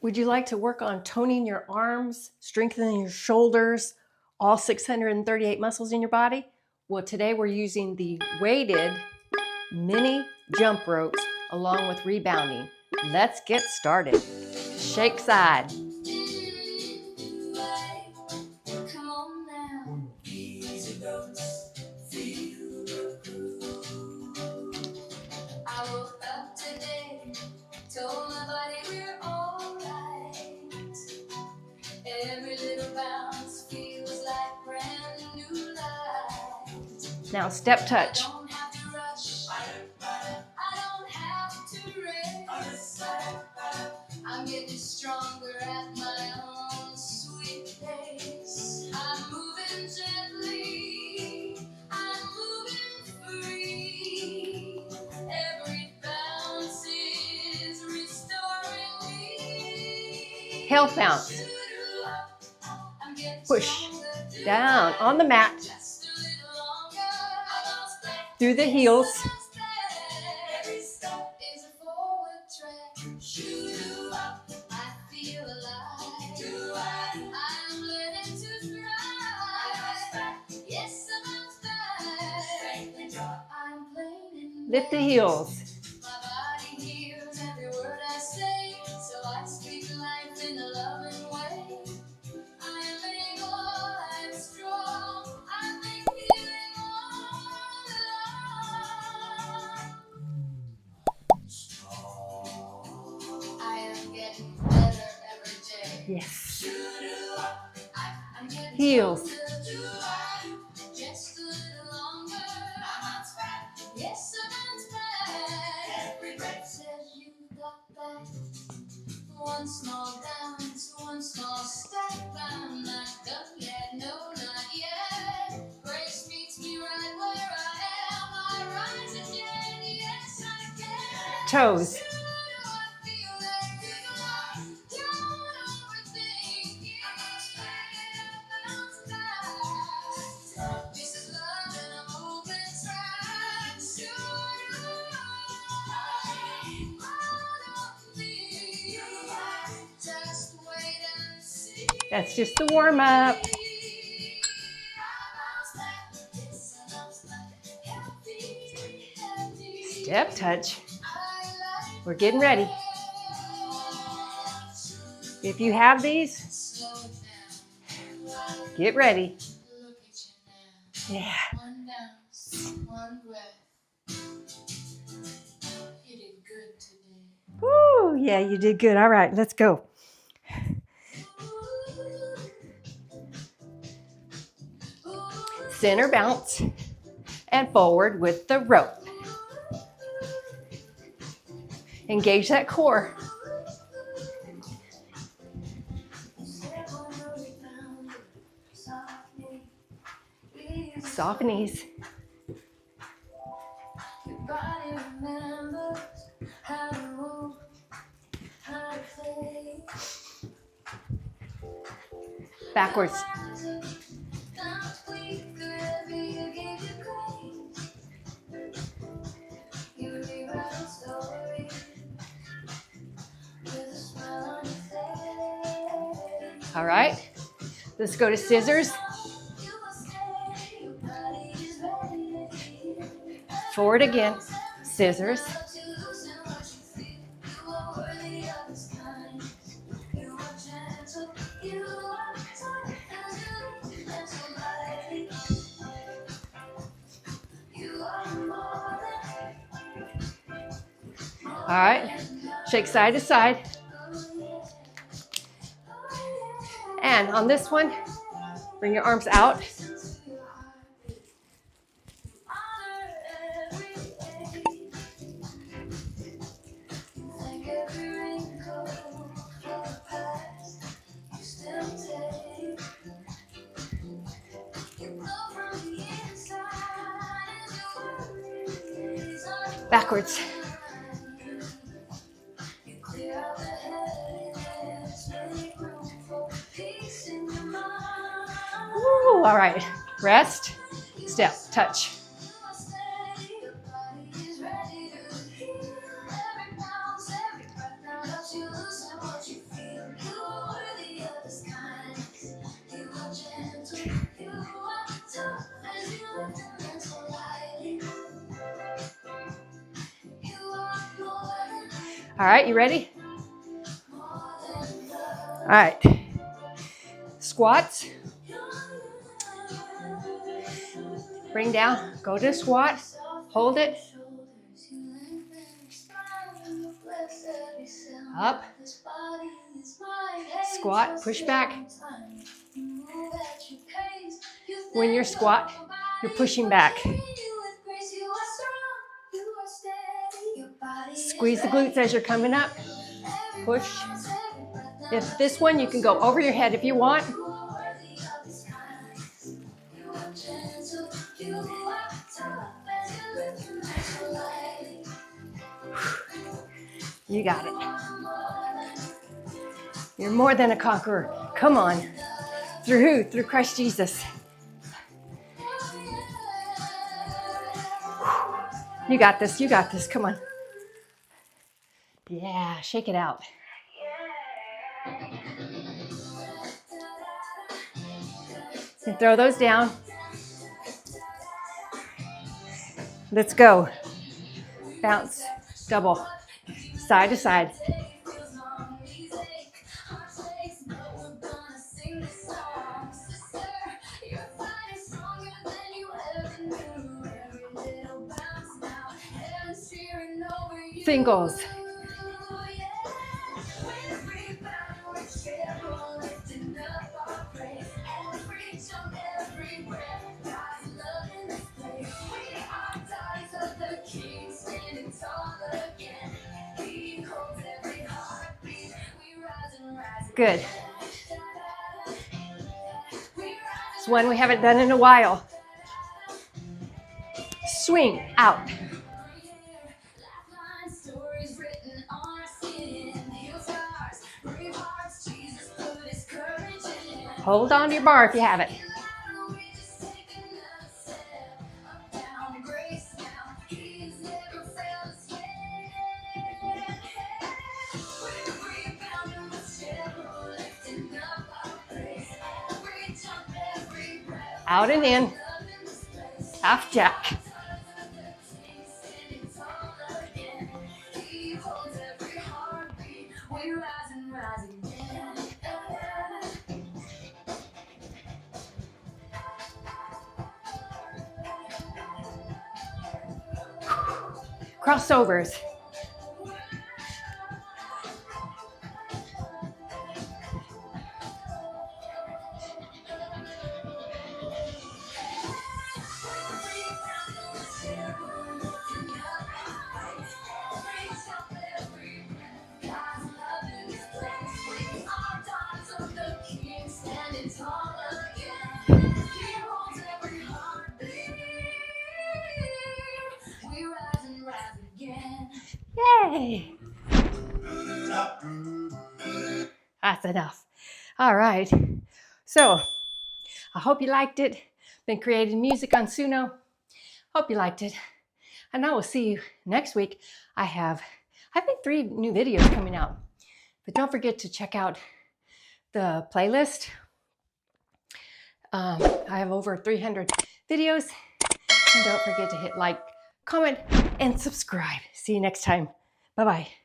Would you like to work on toning your arms, strengthening your shoulders, all 638 muscles in your body? Well, today we're using the weighted mini jump ropes along with rebounding. Let's get started. Shake side. I woke up today, told my body we're alright. Every little bounce feels like brand new life. Now step touch. I don't have to rush, I don't have to race. I'm getting stronger at my own sweet pace. I'm moving gently, I'm moving free. Every bounce is restoring me. Health bounce. Push down on the mat through the heels. Lift the heels. Yes. Heels. One small dance, one small step. I'm not done yet, no, not yet. Grace meets me right where I am. I rise again, yes I can. Toes. That's just the warm up. Step touch. We're getting ready. If you have these, get ready. Yeah. One dance, one breath. You did good today. Woo, yeah, you did good. All right, let's go. Center bounce and forward with the rope. Engage that core. Soft knees. Backwards. All right, let's go to scissors. Forward again, scissors. All right, shake side to side. And on this one, bring your arms out. Backwards. Woo, all right, rest, step, touch. All right, you ready? All right. Squats. Bring down, go to squat, hold it. Up. Squat, push back. When you're squat, you're pushing back. Squeeze the glutes as you're coming up. Push. If this one, you can go over your head if you want. You got it. You're more than a conqueror. Come on. Through who? Through Christ Jesus. You got this. You got this. Come on. Yeah, shake it out. And throw those down. Let's go. Bounce. Double. Side to side. Singles. Good. It's one we haven't done in a while. Swing out. Hold on to your bar if you have it. Out and in. Half jack. Crossovers. Yay! That's enough. All right. So, I hope you liked it. Been creating music on Suno. Hope you liked it. And I will see you next week. I think 3 new videos coming out. But don't forget to check out the playlist. I have over 300 videos. And don't forget to hit like, comment, and subscribe. See you next time. Bye-bye.